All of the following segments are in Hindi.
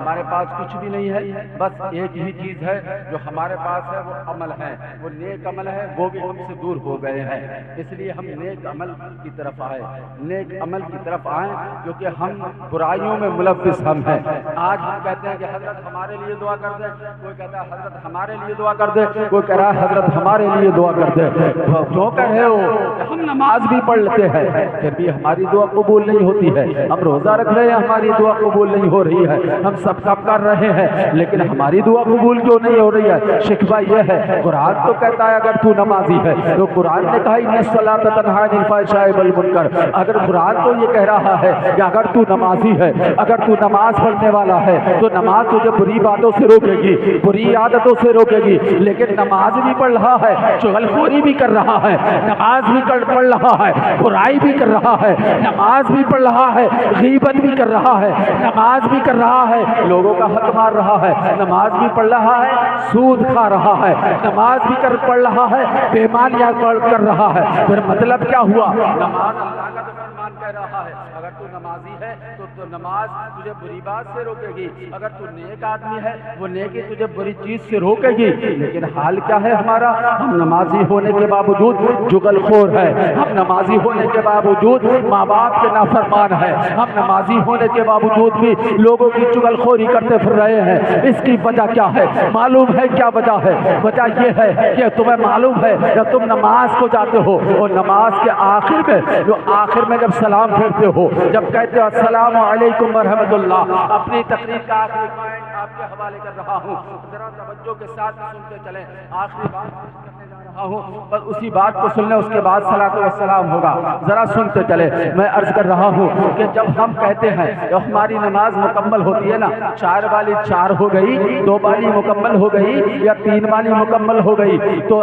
हमारे पास कुछ भी नहीं है, बस एक ही चीज़ है जो हमारे पास है, वो अमल है, वो नेक अमल है, वो भी हमसे दूर हो गए हैं। इसलिए हम नेक अमल की तरफ आए, नेक अमल की तरफ आए, क्योंकि हम बुराइयों में मुलव्विस हम हैं। आज हम कहते हैं कि हजरत हमारे लिए दुआ कर दे, कोई कहता है हजरत हमारे लिए दुआ कर दे, कोई कह रहा है हजरत हमारे लिए दुआ कर दे। क्यों कह रहे हो? हम नमाज भी पढ़ लेते हैं, फिर भी हमारी दुआ कबूल नहीं होती है। हम रोजा रख रहे हैं, हमारी दुआ कबूल नहीं हो रही है। हम सब काम कर रहे हैं, लेकिन हमारी दुआ कबूल क्यों नहीं हो रही है? शिकवा यह है, कुरान तो कहता है अगर तू नमाजी है, तो कुरान ने कहा इन्नस्सलात तन्हा अनिल फ़ाहिशाइ वल मुनकर। अगर कुरान तो ये कह रहा है कि अगर तू नमाजी है, अगर तू नमाज पढ़ने वाला है, तो नमाज तुझे बुरी बातों से रोकेगी, बुरी आदतों से रोकेगी। लेकिन नमाज भी पढ़ रहा है, चुगलखोरी भी कर रहा है, नमाज भी पढ़ रहा है, बुराई भी कर रहा है, नमाज भी पढ़ रहा है, गीबत भी कर रहा है, नमाज भी कर रहा है, लोगों का हक मार रहा है, नमाज भी पढ़ रहा है, सूद खा रहा है, नमाज भी पढ़ रहा है, बेईमानियां कर रहा है। फिर मतलब क्या हुआ? नमाज अल्लाह का तो फरमान कह रहा है, अगर तू नमाजी है तो नमाज तुझे बुरी बात से रोकेगी, अगर तू नेक आदमी है वो नेकी तुझे बुरी चीज से रोकेगी। लेकिन हाल क्या है हमारा? हम नमाजी होने के बावजूद जुगलखोर है, हम नमाजी होने के बावजूद माँ बाप के नाफरमान है, हम नमाजी होने के बावजूद भी लोगों की चुगलखोरी करते फिर रहे हैं। इसकी वजह क्या है? मालूम है क्या वजह है? वजह यह है कि तुम्हें मालूम है जब तुम नमाज को जाते हो और नमाज के आखिर में, जो आखिर में जब सलाम फेरते हो, जब कहते हो अस्सलाम वालेकुम व रहमतुल्लाह, अपनी तकरीर का आखिरी पॉइंट आपके हवाले कर रहा हूँ, जरा तवज्जो के साथ सुनते चलें। आखिरी बात करने जा रहा हूँ, बस उसी बात को सुन लें, उसके बाद सलातो वस्सलाम होगा। जरा सुनते चले। मैं अर्ज कर रहा हूँ कि जब हम कहते हैं जब हमारी नमाज मुकम्मल होती है ना, 4 वाली 4 हो गई, 2 वाली मुकम्मल हो गई या 3 वाली मुकम्मल हो गई, तो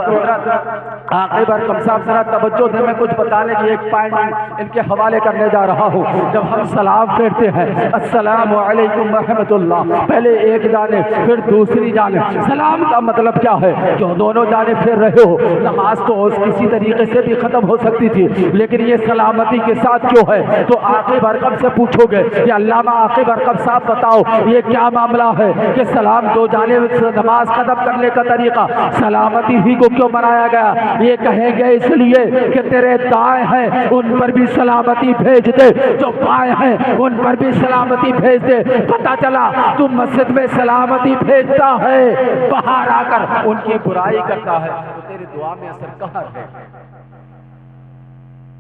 आखिर बार कम साहब जरा तवज्जो दे, मैं कुछ बताने की एक पॉइंट इनके हवाले करने जा रहा हूँ। जब हम सलाम फेरते हैं अस्सलाम वालेकुम रहमतुल्लाह, पहले एक जाने फिर दूसरी जाने, सलाम का मतलब क्या है? जो दोनों जाने फेर रहे हो। नमाज तो किसी तरीके से भी खत्म हो सकती थी, लेकिन ये सलामती के साथ क्यों है? तो आखिर बरकम से पूछोगे कि अल्लामा आखिर बरकम साहब बताओ ये क्या मामला है कि सलाम दो जाने नमाज खत्म करने का तरीका सलामती ही को क्यों बनाया गया? ये कहेंगे इसलिए कि तेरे दाएं हैं उन पर भी सलामती भेज दे, जो बाएं हैं उन पर भी सलामती भेज दे। पता चला तुम मस्जिद में सलामती भेजता है, बाहर आकर उनकी बुराई करता है, तो तेरी दुआ में असर कहाँ है?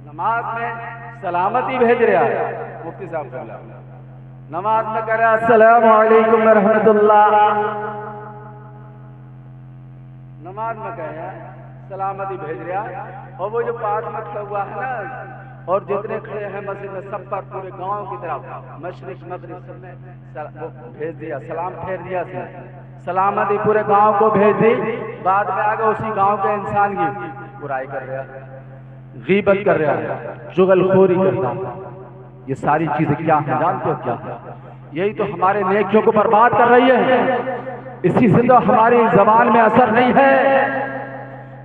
नमाज में सलामती भेज रहा है, मुफ्ती साहब नमाज में कह रहा है अस्सलामु अलैकुम व रहमतुल्लाह, नमाज में कह रहा है सलामती भेज रहा है। और वो जो 5 मिनट का हुआ है ना, और जितने खड़े हैं मस्जिद में सब पर पूरे गांव की तरफ मशरिक मगरिब सब में वो भेज दिया, सलाम फेर दिया, सलामती पूरे गांव को भेज दी। बाद में आगे उसी गांव के इंसान की बुराई कर रहा है, गीबत कर रहा है, चुगलखोरी करता है। ये सारी चीजें क्या है जानते हो क्या है? यही तो हमारे नेकियों को बर्बाद कर रही है। इसी से तो हमारी जबान में असर नहीं है।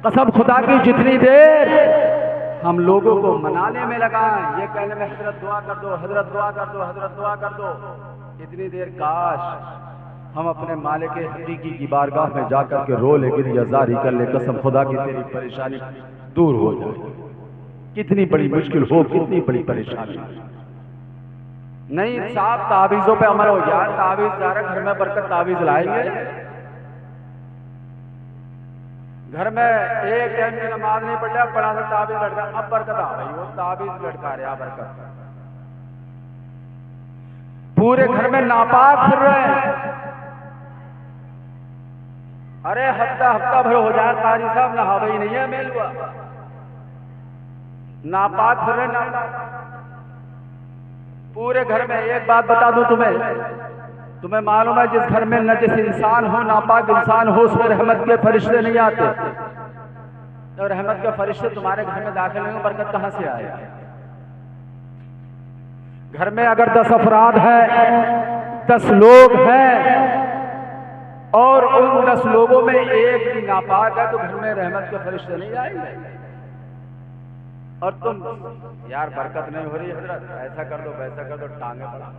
कसम खुदा की जितनी देर हम लोगों को मनाने में लगाएं, ये कहने में हजरत दुआ कर दो, हजरत दुआ कर दो, हजरत दुआ कर दो, इतनी देर काश हम अपने मालिक हकीकी की बारगाह में जाकर के रो ले, गिरियाजारी कर ले, कसम खुदा की तेरी परेशानी दूर हो जाए। कितनी बड़ी मुश्किल हो, कितनी बड़ी परेशानी नहीं। साहब तावीज़ों पे अमल हो गया, तावीज़ जा रहे घर में बरकत, तावीज़ लाएंगे घर में, एक टाइम की नमाज नहीं पढ़ लिया, बड़ा सा तावीज़ लटका, अब बरकत आ रही, वो तावीज़ लटका रहा बरकत। पूरे घर में नापाक फिर रहे हैं। अरे हफ्ता भर हो जाए कारी साहब नहावे ही नहीं है, मेल हुआ नापाक फिर रहे, नापाक पूरे घर में। एक बात बता दूं तुम्हें मालूम है जिस घर में नजिस इंसान हो, नापाक इंसान हो, उसमें रहमत के फरिश्ते नहीं आते। तो रहमत के फरिश्ते तुम्हारे घर में दाखिल नहीं हो, बरकत कहां से आए? घर में अगर 10 अफराद है, 10 लोग हैं और उन 10 लोगों में एक भी नापाक है, तो घर में रहमत के फरिश्ते नहीं आएंगे। और तुम यार बरकत नहीं हो रही हजरत, ऐसा कर दो वैसा कर दो, टांगे पड़ा।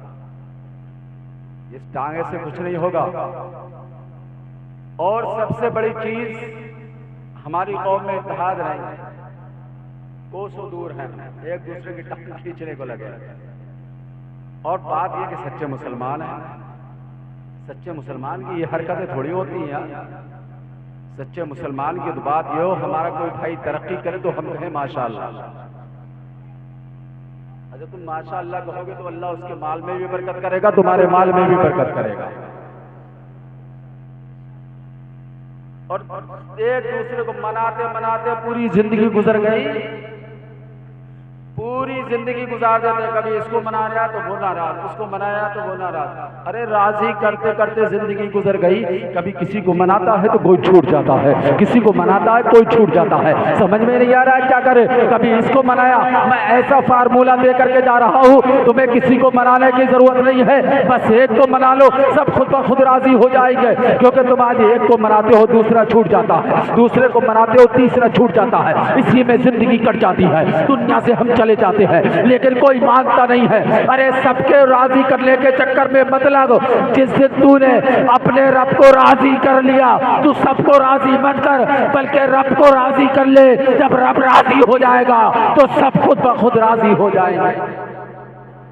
इस टांगे से कुछ नहीं होगा। और सबसे बड़ी चीज हमारी कौम में इत्तेहाद नहीं, कोसों दूर है, एक दूसरे की टक्कर खींचने को लगे। और बात यह कि सच्चे मुसलमान हैं, सच्चे मुसलमान की ये हरकतें थोड़ी होती हैं यार। सच्चे मुसलमान की तो बात ये हो, हमारा कोई भाई तरक्की करे तो हम कहें माशाअल्लाह। अच्छा तुम माशाअल्लाह कहोगे तो अल्लाह उसके माल में भी बरकत करेगा, तुम्हारे माल में भी बरकत करेगा। और एक दूसरे को मनाते मनाते पूरी जिंदगी गुजर गई, पूरी जिंदगी गुजार देते। कभी इसको मना रहा तो वो नाराज, उसको मनाया तो वो नाराज। अरे राजी करते करते जिंदगी गुजर गई। कभी किसी को मनाता है तो कोई छूट जाता है, किसी को मनाता है कोई छूट जाता है। समझ में नहीं आ रहा है क्या करे। कभी इसको मनाया, मैं ऐसा फार्मूला दे करके जा रहा हूँ, तुम्हें किसी को मनाने की जरूरत नहीं है, बस एक को मना लो, सब खुद ब खुद राजी हो जाएंगे। क्योंकि तुम आज एक को मनाते हो, दूसरा छूट जाता है, दूसरे को मनाते हो, तीसरा छूट जाता है। इसी में जिंदगी कट जाती है। दुनिया से हम चले जाते हैं, लेकिन कोई मानता नहीं है। अरे सबके राजी करने के चक्कर में मतलब जिस दिन तूने अपने रब को राजी कर लिया, तू सबको राजी मत कर, बल्कि रब को राजी कर ले। जब रब राजी हो जाएगा तो सब खुद ब खुद राजी हो जाएंगे।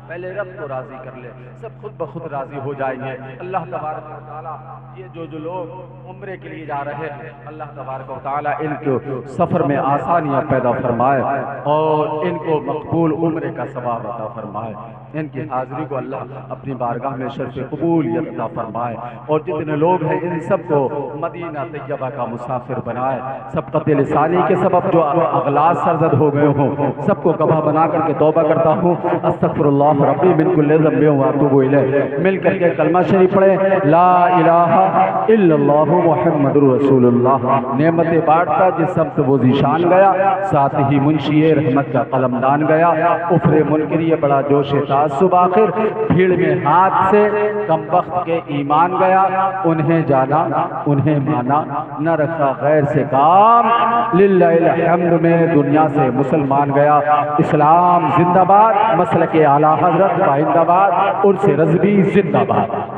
पहले रब को राजी कर ले, सब खुद ब खुद राजी हो जाएंगे। अल्लाह तबारक व तआला ये जो लोग उम्रे के लिए जा रहे हैं, अल्लाह तबारक व तआला इनको सफ़र में आसानियाँ पैदा फरमाए और इनको मकबूल उम्रे का सवाब अता फरमाए। इनकी हाज़िरी को अल्लाह अपनी बारगाह में शर्फ़ कबूलियत अता फरमाए। और जितने लोग हैं इन सबको मदीना तैयबा का मुसाफिर बनाए। सब क़त्ल लिसानी के सबब जो अगलास सरजद हो गए हों, सबको गवाह बना करके तौबा करता हूँ। अस्तग़फिरुल्लाह रब्बी मिन कुल्लि ज़ंबिन व अतूबु इलैह। मिल करके कलमा शरीफ पढ़े, ला इलाहा इल्लल्लाहु मुहम्मदुर रसूलुल्लाह। नेमतें बांटता जिस समत वो ज़ीशान गया, साथ ही मुंशी रहमत का कलमदान गया। उफ़रे मुनकरी बड़ा जोश तासुब आखिर, भीड़ में हाथ से कम वक्त के ईमान गया। उन्हें जाना उन्हें माना, न रखा गैर से काम, लिल्लाहिल हम्द में दुनिया से मुसलमान गया। इस्लाम जिंदाबाद, मसलक आला हजरत पाइंदाबाद, उर्स रज़वी जिंदाबाद।